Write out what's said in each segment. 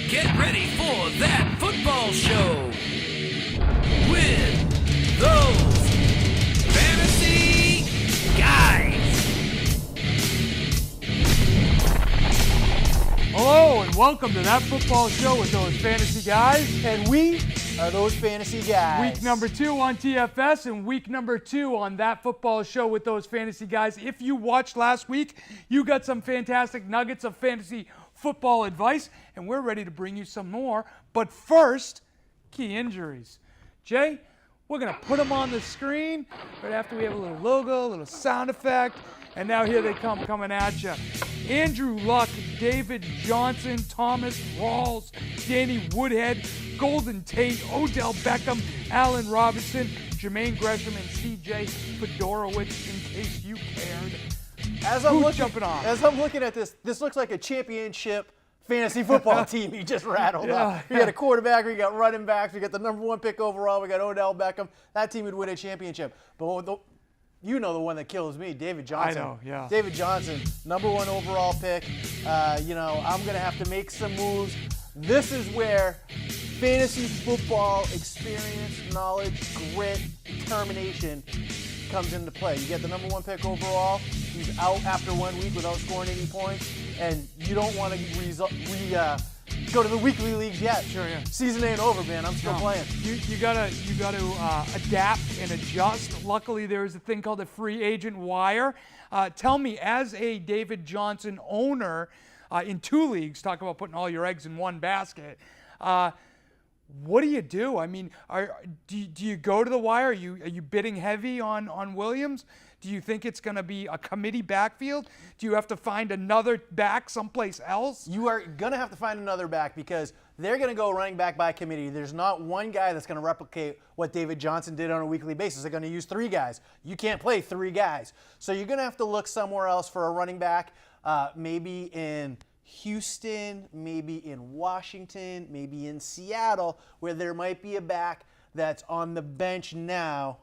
Get ready for That Football Show with those fantasy guys. Hello and welcome to That Football Show with those fantasy guys. And we are those fantasy guys. Week number 2 on TFS and week number 2 on That Football Show with those fantasy guys. If you watched last week, you got some fantastic nuggets of fantasy football advice, and we're ready to bring you some more. But first, key injuries. Jay, we're going to put them on the screen right after we have a little logo, a little sound effect, and now here they come coming at you. Andrew Luck, David Johnson, Thomas Rawls, Danny Woodhead, Golden Tate, Odell Beckham, Allen Robinson, Jermaine Gresham, and C.J. Fedorowicz, in case you cared. As I'm looking at this looks like a championship fantasy football team you just rattled up. You got a quarterback, you got running backs, we got the number 1 pick overall, we got Odell Beckham. That team would win a championship. But you know the one that kills me, David Johnson. I know, yeah. David Johnson, number 1 overall pick. I'm going to have to make some moves. This is where fantasy football experience, knowledge, grit, determination comes into play. You get the number 1 pick overall. He's out after 1 week without scoring any points, and you don't want to go to the weekly leagues yet. Sure, yeah. Season ain't over, man. I'm still playing. You gotta adapt and adjust. Luckily, there is a thing called a free agent wire. Tell me, as a David Johnson owner in 2 leagues, talk about putting all your eggs in one basket. What do you do? I mean, do you go to the wire? Are you bidding heavy on Williams? Do you think it's going to be a committee backfield? Do you have to find another back someplace else? You are going to have to find another back because they're going to go running back by committee. There's not one guy that's going to replicate what David Johnson did on a weekly basis. They're going to use 3 guys. You can't play 3 guys. So you're going to have to look somewhere else for a running back, maybe in Houston, maybe in Washington, maybe in Seattle, where there might be a back that's on the bench now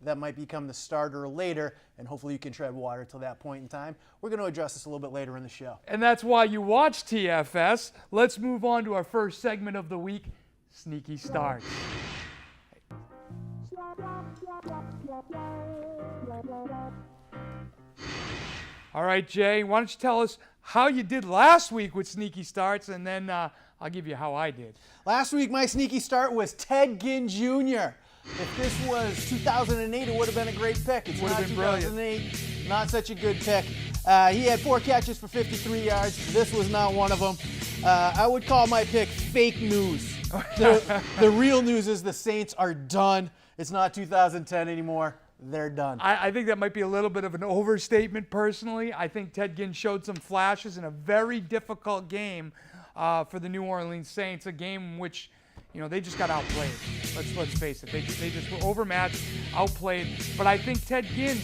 that might become the starter later, and hopefully you can tread water till that point in time. We're going to address this a little bit later in the show. And that's why you watch TFS. Let's move on to our first segment of the week, Sneaky Starts. All right, Jay, why don't you tell us how you did last week with Sneaky Starts, and then I'll give you how I did. Last week, my sneaky start was Ted Ginn Jr. If this was 2008, it would have been a great pick. It's not 2008, not such a good pick. He had 4 catches for 53 yards. This was not one of them. I would call my pick fake news. The real news is the Saints are done. It's not 2010 anymore. They're done. I think that might be a little bit of an overstatement personally. I think Ted Ginn showed some flashes in a very difficult game for the New Orleans Saints, a game in which they just got outplayed. Let's face it. They just were overmatched, outplayed. But I think Ted Ginn,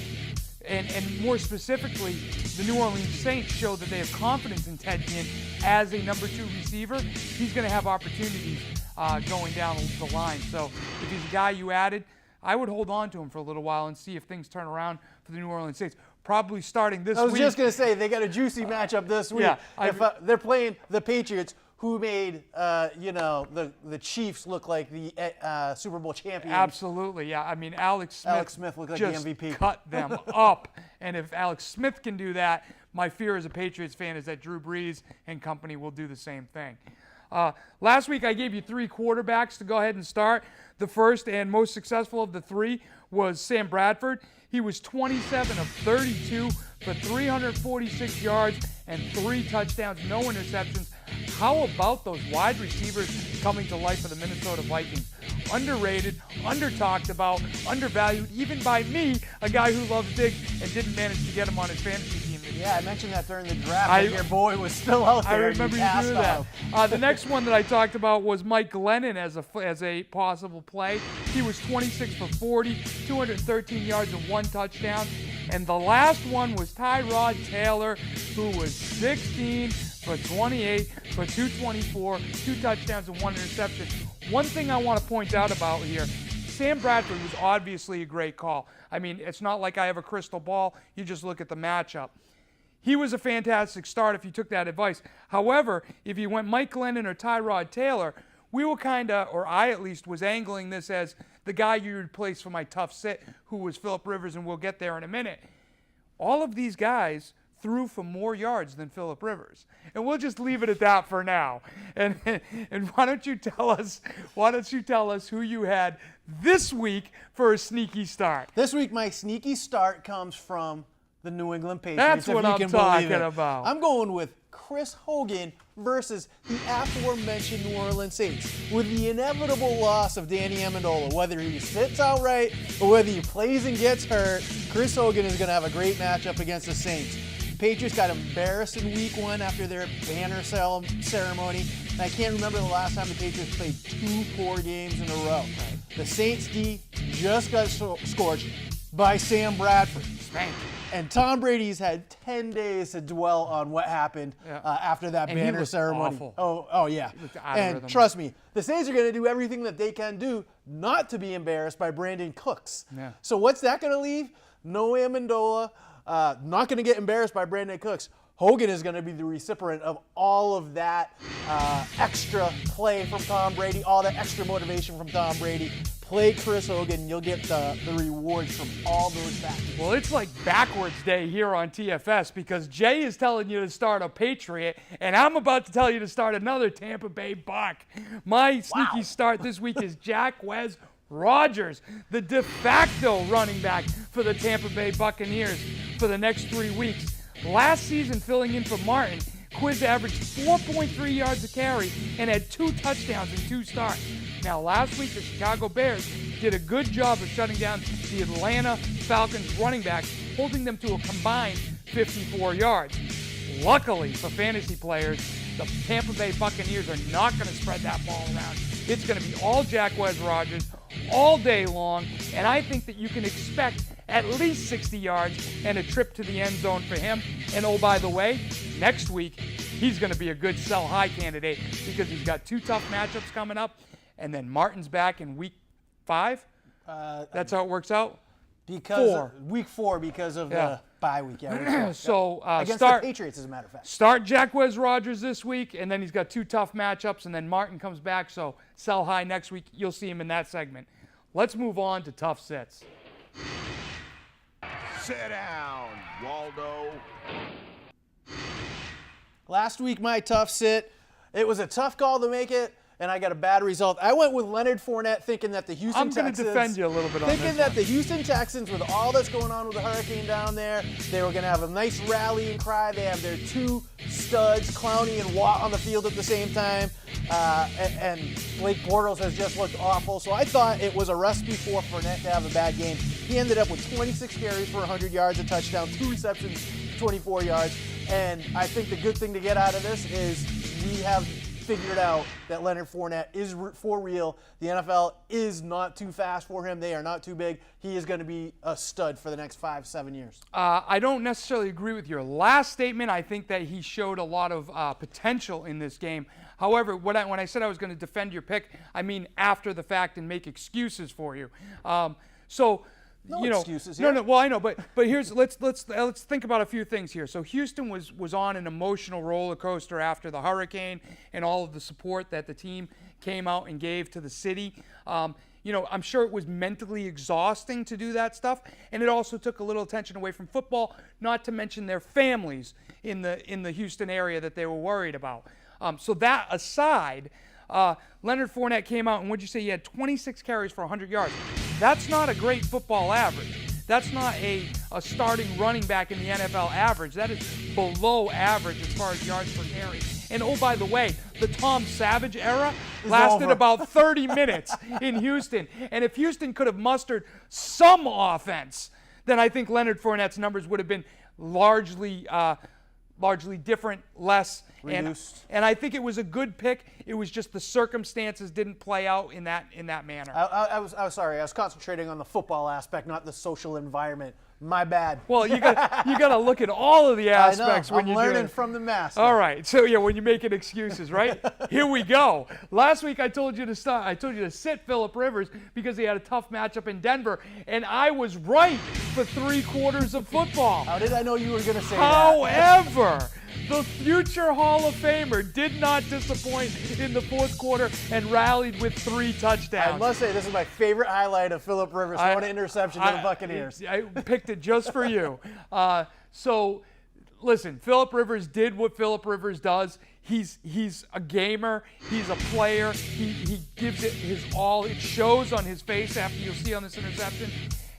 and more specifically, the New Orleans Saints showed that they have confidence in Ted Ginn as a number 2 receiver. He's going to have opportunities going down the line. So if he's a guy you added, I would hold on to him for a little while and see if things turn around for the New Orleans Saints. Probably starting this week. I was just going to say, they got a juicy matchup this week. Yeah, they're playing the Patriots, who made the Chiefs look like the Super Bowl champions. Absolutely, yeah. I mean, Alex Smith looked like just the MVP. Cut them up. And if Alex Smith can do that, my fear as a Patriots fan is that Drew Brees and company will do the same thing. Last week, I gave you 3 quarterbacks to go ahead and start. The first and most successful of the 3 was Sam Bradford. He was 27 of 32 for 346 yards and 3 touchdowns, no interceptions. How about those wide receivers coming to life for the Minnesota Vikings? Underrated, under-talked about, undervalued, even by me, a guy who loves Diggs and didn't manage to get him on his fantasy team. Yeah, I mentioned that during the draft. Your boy was still out there. I remember you doing that. The next one that I talked about was Mike Glennon as a possible play. He was 26 for 40, 213 yards and 1 touchdown. And the last one was Tyrod Taylor, who was 16 for 28 for 224, 2 touchdowns and 1 interception. One thing I want to point out about here, Sam Bradford was obviously a great call. I mean, it's not like I have a crystal ball. You just look at the matchup. he was a fantastic start if you took that advice. However, if you went Mike Glennon or Tyrod Taylor, we were kind of, or I at least, was angling this as the guy you replaced for my tough sit, who was Phillip Rivers, and we'll get there in a minute. All of these guys threw for more yards than Phillip Rivers. And we'll just leave it at that for now. And why don't you tell us who you had this week for a sneaky start? This week, my sneaky start comes from the New England Patriots. That's what I'm talking about. I'm going with Chris Hogan versus the aforementioned New Orleans Saints. With the inevitable loss of Danny Amendola, whether he sits outright or whether he plays and gets hurt, Chris Hogan is going to have a great matchup against the Saints. Patriots got embarrassed in week 1 after their banner ceremony. And I can't remember the last time the Patriots played 2 poor games in a row. The Saints D just got scorched by Sam Bradford. And Tom Brady's had 10 days to dwell on what happened after that and banner ceremony. Awful. Oh yeah. And trust me, the Saints are going to do everything that they can do not to be embarrassed by Brandon Cooks. Yeah. So what's that going to leave? No Amendola. Not going to get embarrassed by Brandon Cooks. Hogan is going to be the recipient of all of that extra play from Tom Brady, all that extra motivation from Tom Brady. Play Chris Hogan, you'll get the rewards from all those factors. Well, it's like backwards day here on TFS because Jay is telling you to start a Patriot, and I'm about to tell you to start another Tampa Bay Buck. My sneaky start this week is Jacquizz Rodgers, the de facto running back for the Tampa Bay Buccaneers for the next 3 weeks. Last season, filling in for Martin, Quiz averaged 4.3 yards a carry and had 2 touchdowns in 2 starts. Now, last week, the Chicago Bears did a good job of shutting down the Atlanta Falcons running backs, holding them to a combined 54 yards. Luckily for fantasy players, the Tampa Bay Buccaneers are not going to spread that ball around. It's going to be all Jacquizz Rodgers all day long, and I think that you can expect at least 60 yards and a trip to the end zone for him. And oh, by the way, next week, he's going to be a good sell-high candidate because he's got 2 tough matchups coming up, and then Martin's back in week 5. That's how it works out? Week 4 because of the bye week. Yeah, so against the Patriots, as a matter of fact. Start Jacquizz Rodgers this week, and then he's got 2 tough matchups, and then Martin comes back, so sell high next week. You'll see him in that segment. Let's move on to tough sits. Sit down, Waldo. Last week, my tough sit, it was a tough call to make it, and I got a bad result. I went with Leonard Fournette, thinking that the Houston Texans... I'm going to defend you a little bit on this Thinking that the Houston Texans, with all that's going on with the hurricane down there, they were going to have a nice rally and cry. They have their 2 studs, Clowney and Watt, on the field at the same time. And Blake Bortles has just looked awful. So I thought it was a recipe for Fournette to have a bad game. He ended up with 26 carries for 100 yards, a touchdown, 2 receptions, 24 yards. And I think the good thing to get out of this is we have figured out that Leonard Fournette is for real. The NFL is not too fast for him. They are not too big. He is going to be a stud for the next 5-7 years. I don't necessarily agree with your last statement. I think that he showed a lot of potential in this game. However, when I said I was going to defend your pick, I mean after the fact and make excuses for you. No excuses here. No. Well, I know, but here's let's think about a few things here. So Houston was on an emotional roller coaster after the hurricane and all of the support that the team came out and gave to the city. I'm sure it was mentally exhausting to do that stuff, and it also took a little attention away from football. Not to mention their families in the Houston area that they were worried about. So that aside. Leonard Fournette came out, and what'd you say? He had 26 carries for 100 yards. That's not a great football average. That's not a starting running back in the NFL average. That is below average as far as yards per carry. And oh, by the way, the Tom Savage era lasted about 30 minutes in Houston. And if Houston could have mustered some offense, then I think Leonard Fournette's numbers would have been largely different, less reduced. And I think it was a good pick. It was just the circumstances didn't play out in that manner. I was sorry. I was concentrating on the football aspect, not the social environment My bad. Well, you got to look at all of the aspects I know. when you're learning doing it. from the master. All right. So yeah, when you're making excuses, right? Here we go. Last week I told you to start. I told you to sit Phillip Rivers because he had a tough matchup in Denver, and I was right for 3/4 of football. How did I know you were going to say that? However, the future Hall of Famer did not disappoint in the fourth quarter and rallied with 3 touchdowns. I must say, this is my favorite highlight of Phillip Rivers throwing an interception to the Buccaneers. I picked it just for you. So, listen, Phillip Rivers did what Phillip Rivers does. He's a gamer. He's a player. He gives it his all. It shows on his face after you'll see on this interception.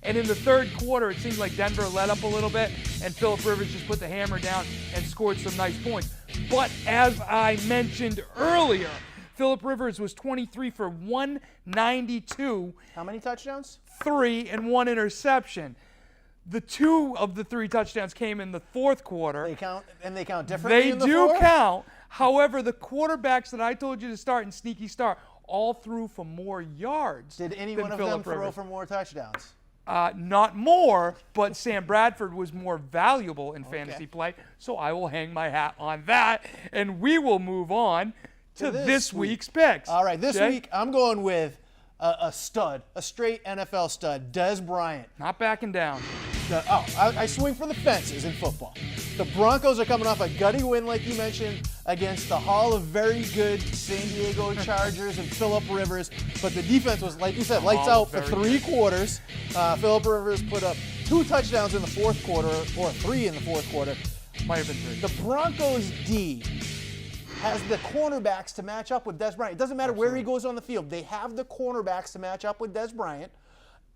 And in the third quarter, it seemed like Denver let up a little bit, and Phillip Rivers just put the hammer down and scored some nice points. But as I mentioned earlier, Phillip Rivers was 23 for 192. How many touchdowns? 3 and 1 interception. The 2 of the 3 touchdowns came in the fourth quarter. They count differently They in the do fourth? count. However, the quarterbacks that I told you to start in Sneaky Start all threw for more yards. Did any than one of Phillip them throw Rivers. for more touchdowns? Not more, but Sam Bradford was more valuable in fantasy play, so I will hang my hat on that, and we will move on to this week's picks. All right, this Okay? week I'm going with a stud, a straight NFL stud, Des Bryant. Not backing down. I swing for the fences in football. The Broncos are coming off a gutty win, like you mentioned, against the Hall of Very Good San Diego Chargers and Phillip Rivers. But the defense was, like you said, lights out for 3 quarters. Phillip Rivers put up 2 touchdowns in the fourth quarter, or 3 in the fourth quarter. Might have been 3. The Broncos D has the cornerbacks to match up with Des Bryant. It doesn't matter where he goes on the field. They have the cornerbacks to match up with Des Bryant,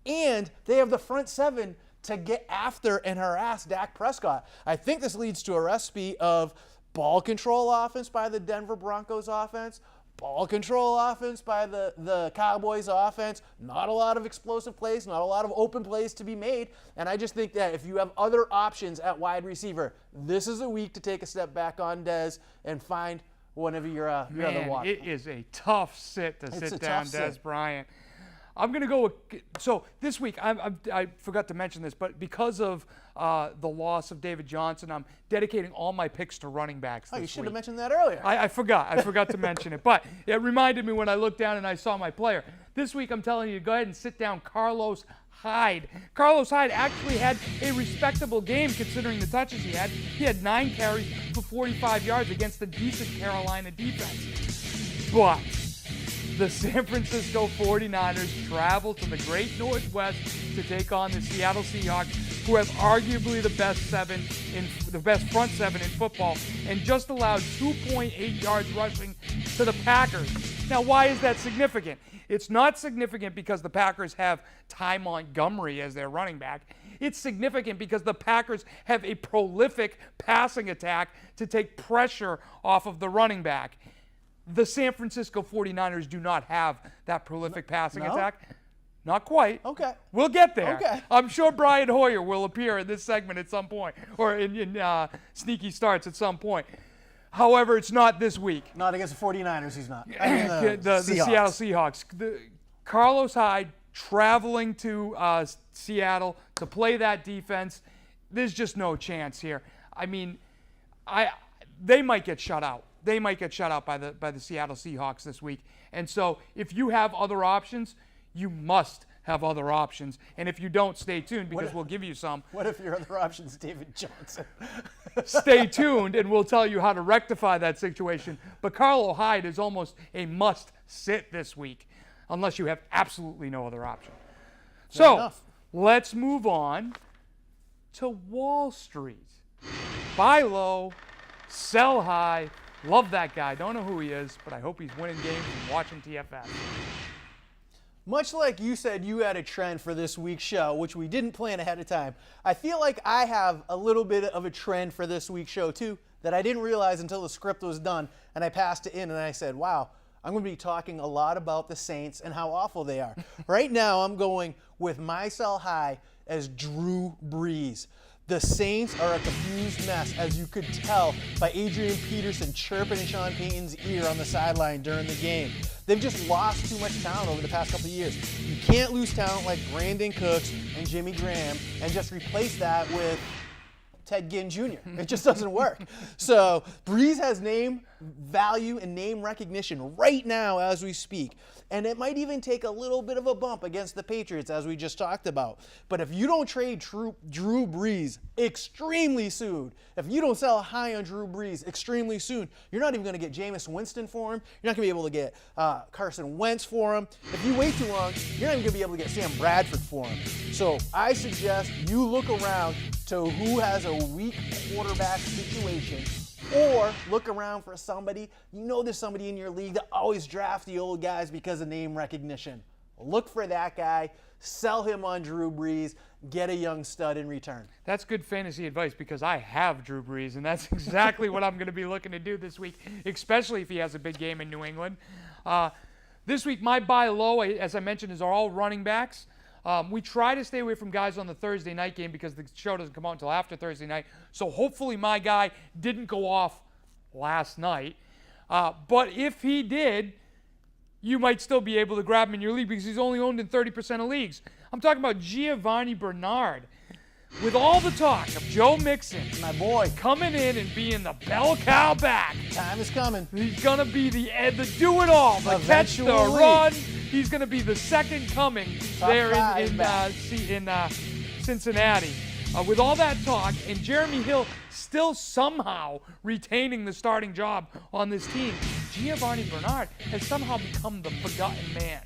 and they have the front 7 to get after and harass Dak Prescott. I think this leads to a recipe of ball control offense by the Denver Broncos offense, ball control offense by the Cowboys offense, not a lot of explosive plays, not a lot of open plays to be made, and I just think that if you have other options at wide receiver, this is a week to take a step back on Dez and find one of your other Man, walk. it is a tough sit to It's sit a down tough Des sit. Bryant. I'm going to go with, so this week, I forgot to mention this, but because of the loss of David Johnson, I'm dedicating all my picks to running backs this You should week. have mentioned that earlier. I forgot to mention it, but it reminded me when I looked down and I saw my player. This week, I'm telling you to go ahead and sit down Carlos Hyde. Carlos Hyde actually had a respectable game considering the touches he had. He had 9 carries for 45 yards against a decent Carolina defense. But the San Francisco 49ers travel to the great Northwest to take on the Seattle Seahawks, who have arguably the best front 7 in football, and just allowed 2.8 yards rushing to the Packers. Now, why is that significant? It's not significant because the Packers have Ty Montgomery as their running back. It's significant because the Packers have a prolific passing attack to take pressure off of the running back. The San Francisco 49ers do not have that prolific passing attack. Not quite. Okay. We'll get there. Okay. I'm sure Brian Hoyer will appear in this segment at some point, or in Sneaky Starts at some point. However, it's not this week. Not against the 49ers, he's not. The Seattle Seahawks. Carlos Hyde traveling to Seattle to play that defense. There's just no chance here. I mean, they might get shut out. They might get shut out by the Seattle Seahawks this week. And so if you have other options, you must have other options. And if you don't, stay tuned because we'll give you some. What if your other option is David Johnson? Stay tuned and we'll tell you how to rectify that situation. But Carlos Hyde is almost a must sit this week unless you have absolutely no other option. So enough. let's move on to Wall Street. Buy low, sell high. Love that guy. Don't know who he is, but I hope he's winning games and watching TFS. Much like you said you had a trend for this week's show, which we didn't plan ahead of time, I feel like I have a little bit of a trend for this week's show too that I didn't realize until the script was done, and I passed it in and I said, wow, I'm going to be talking a lot about the Saints and how awful they are. Right now I'm going with my sell high as Drew Brees. The Saints are a confused mess, as you could tell by Adrian Peterson chirping in Sean Payton's ear on the sideline during the game. They've just lost too much talent over the past couple of years. You can't lose talent like Brandon Cooks and Jimmy Graham and just replace that with Ted Ginn Jr. It just doesn't work. So Breeze has name value and name recognition right now as we speak. And it might even take a little bit of a bump against the Patriots, as we just talked about. But if you don't trade Drew Brees extremely soon, if you don't sell high on Drew Brees extremely soon, you're not even going to get Jameis Winston for him. You're not going to be able to get Carson Wentz for him. If you wait too long, you're not even going to be able to get Sam Bradford for him. So I suggest you look around to who has a weak quarterback situation, or look around for somebody. You know there's somebody in your league that always drafts the old guys because of name recognition. Look for that guy, sell him on Drew Brees, get a young stud in return. That's good fantasy advice because I have Drew Brees, and that's exactly what I'm going to be looking to do this week, especially if he has a big game in New England. This week, my buy low, as I mentioned, is all running backs. We try to stay away from guys on the Thursday night game because the show doesn't come out until after Thursday night. So hopefully my guy didn't go off last night. But if he did, you might still be able to grab him in your league because he's only owned in 30% of leagues. I'm talking about Giovanni Bernard. With all the talk of Joe Mixon, My boy, coming in and being the bell cow back, time is coming. he's going to be the do-it-all, the catch, the Eventually. run. He's going to be the second coming Top there five in back. Cincinnati. With all that talk, and Jeremy Hill still somehow retaining the starting job on this team, Giovanni Bernard has somehow become the forgotten man.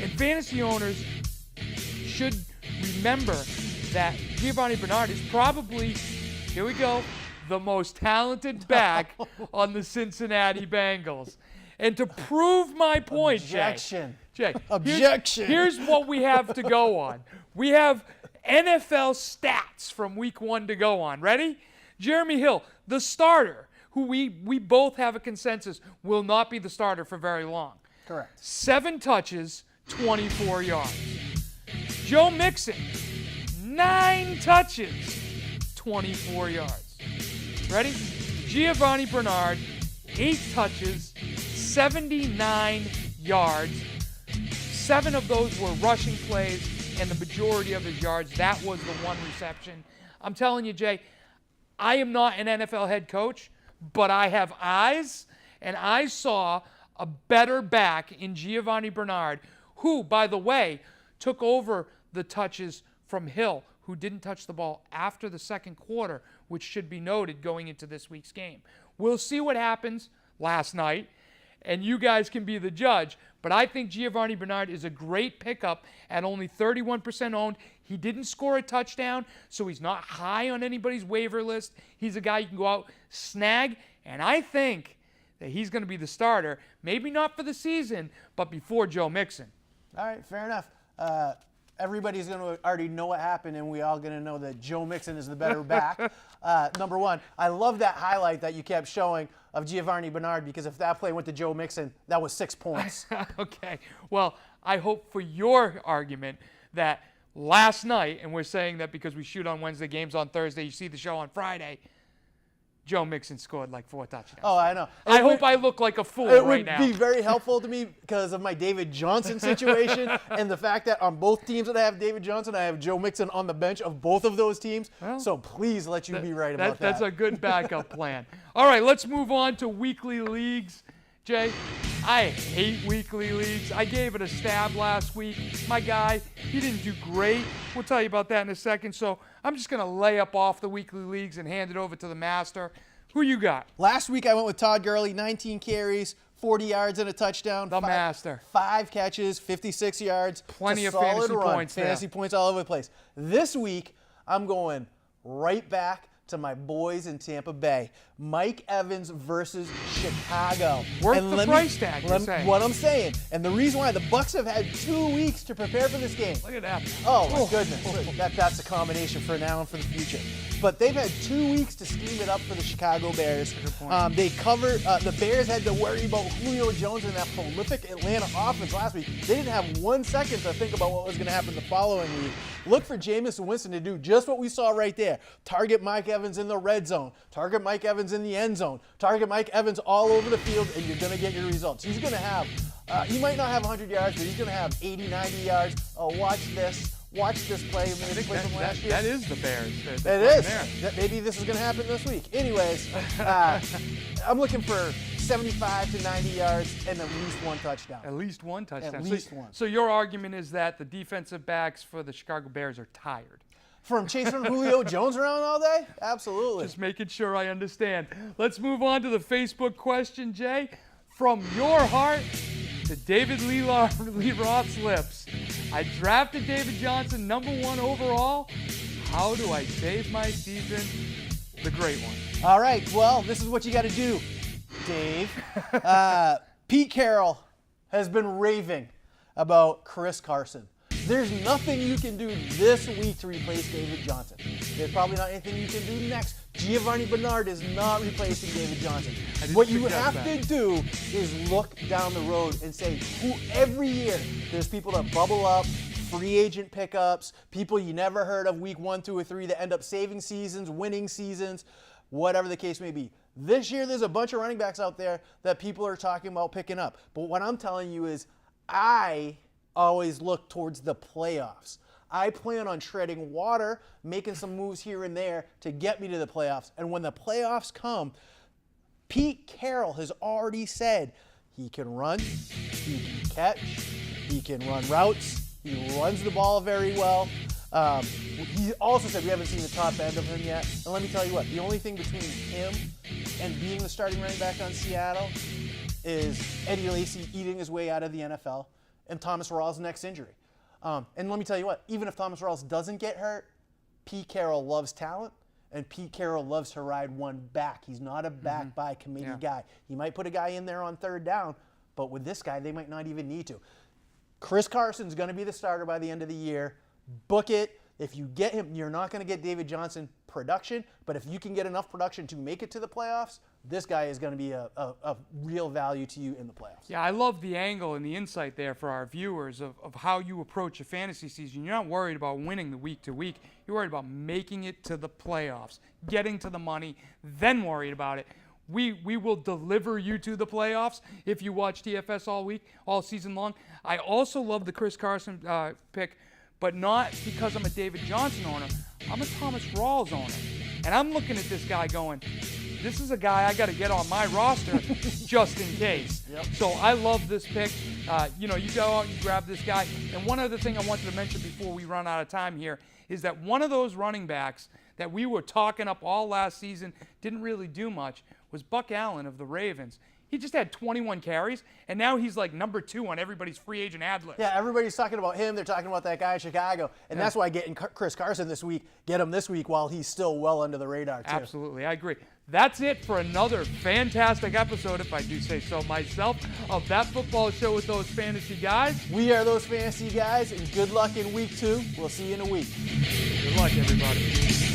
And fantasy owners should remember that Giovanni Bernard is probably, here we go, the most talented back on the Cincinnati Bengals. And to prove my point, Objection. Jay, Objection. Here's what we have to go on. We have NFL stats from week 1 to go on. Ready? Jeremy Hill, the starter, who we both have a consensus will not be the starter for very long. Correct. 7 touches, 24 yards. Joe Mixon, 9 touches, 24 yards. Ready? Giovanni Bernard, 8 touches, 79 yards. 7 of those were rushing plays, and the majority of his yards, that was the 1 reception. I'm telling you, Jay, I am not an NFL head coach, but I have eyes, and I saw a better back in Giovanni Bernard, who, by the way, took over the touches from Hill, who didn't touch the ball after the second quarter, which should be noted going into this week's game. We'll see what happens last night, and you guys can be the judge, but I think Giovanni Bernard is a great pickup at only 31% owned. He didn't score a touchdown, so he's not high on anybody's waiver list. He's a guy you can go out, snag, and I think that he's going to be the starter, maybe not for the season, but before Joe Mixon. All right, fair enough. Everybody's going to already know what happened, and we all going to know that Joe Mixon is the better back. Number one, I love that highlight that you kept showing of Giovanni Bernard, because if that play went to Joe Mixon, that was 6 points. Okay. Well, I hope for your argument that last night, and we're saying that because we shoot on Wednesday, games on Thursday, you see the show on Friday, Joe Mixon scored like 4 touchdowns. Oh, I know. I hope I look like a fool It right now. would be very helpful to me because of my David Johnson situation and the fact that on both teams that I have David Johnson, I have Joe Mixon on the bench of both of those teams. Well, so please let you be right about that. That's a good backup plan. All right, let's move on to weekly leagues. Jay, I hate weekly leagues. I gave it a stab last week. My guy, he didn't do great. We'll tell you about that in a second. So I'm just going to lay up off the weekly leagues and hand it over to the master. Who you got? Last week I went with Todd Gurley, 19 carries, 40 yards and a touchdown. The master. 5 catches, 56 yards. Plenty It's a of solid fantasy run. points there. Fantasy points all over the place. This week I'm going right back to my boys in Tampa Bay. Mike Evans versus Chicago. Worth And the let price tag, you're saying. What I'm saying. And the reason why the Bucs have had 2 weeks to prepare for this game. Look at that. Oh, my goodness. That's a combination for now and for the future. but they've had 2 weeks to scheme it up for the Chicago Bears. Good point. They covered, the Bears had to worry about Julio Jones and that prolific Atlanta offense last week. They didn't have 1 second to think about what was going to happen the following week. Look for Jameis Winston to do just what we saw right there. Target Mike Evans in the red zone. Target Mike Evans in the end zone. Target Mike Evans all over the field, and you're going to get your results. He's going to have, he might not have 100 yards, but he's going to have 80, 90 yards. Oh, watch this. Watch this play. I think that is the Bears. It is. Maybe this is going to happen this week. Anyways, I'm looking for 75 to 90 yards and at least 1 touchdown. At least 1 touchdown. At least one. So your argument is that the defensive backs for the Chicago Bears are tired. From chasing Julio Jones around all day? Absolutely. Just making sure I understand. Let's move on to the Facebook question, Jay. From your heart to David Lee Roth's lips. I drafted David Johnson #1 overall. How do I save my season? The great one. All right, well, this is what you got to do, Dave. Pete Carroll has been raving about Chris Carson. There's nothing you can do this week to replace David Johnson. There's probably not anything you can do next. Giovanni Bernard is not replacing David Johnson. What you have to do is look down the road and say, every year there's people that bubble up, free agent pickups, people you never heard of week 1, 2, or 3 that end up saving seasons, winning seasons, whatever the case may be. This year there's a bunch of running backs out there that people are talking about picking up. But what I'm telling you is I always look towards the playoffs. I plan on treading water, making some moves here and there to get me to the playoffs. And when the playoffs come, Pete Carroll has already said he can run, he can catch, he can run routes, he runs the ball very well. He also said we haven't seen the top end of him yet. And let me tell you what, the only thing between him and being the starting running back on Seattle is Eddie Lacy eating his way out of the NFL and Thomas Rawls' next injury. And let me tell you what, even if Thomas Rawls doesn't get hurt, Pete Carroll loves talent, and Pete Carroll loves to ride one back. He's not a back by committee guy. He might put a guy in there on 3rd down, but with this guy, they might not even need to. Chris Carson's going to be the starter by the end of the year. Book it. If you get him, you're not going to get David Johnson production, but if you can get enough production to make it to the playoffs, this guy is going to be a real value to you in the playoffs. Yeah, I love the angle and the insight there for our viewers of how you approach a fantasy season. You're not worried about winning the week to week. You're worried about making it to the playoffs, getting to the money, then worried about it. We will deliver you to the playoffs if you watch TFS all week, all season long. I also love the Chris Carson pick, but not because I'm a David Johnson owner. I'm a Thomas Rawls owner. And I'm looking at this guy going, this is a guy I got to get on my roster just in case. Yep. So I love this pick. You go out and you grab this guy. And one other thing I wanted to mention before we run out of time here is that one of those running backs that we were talking up all last season, didn't really do much, was Buck Allen of the Ravens. He just had 21 carries, and now he's like #2 on everybody's free agent ad list. Yeah, everybody's talking about him. They're talking about that guy in Chicago. And that's why getting Chris Carson this week, get him this week while he's still well under the radar, too. Absolutely, I agree. That's it for another fantastic episode, if I do say so myself, of That Football Show with those fantasy guys. We are those fantasy guys, and good luck in week 2. We'll see you in a week. Good luck, everybody.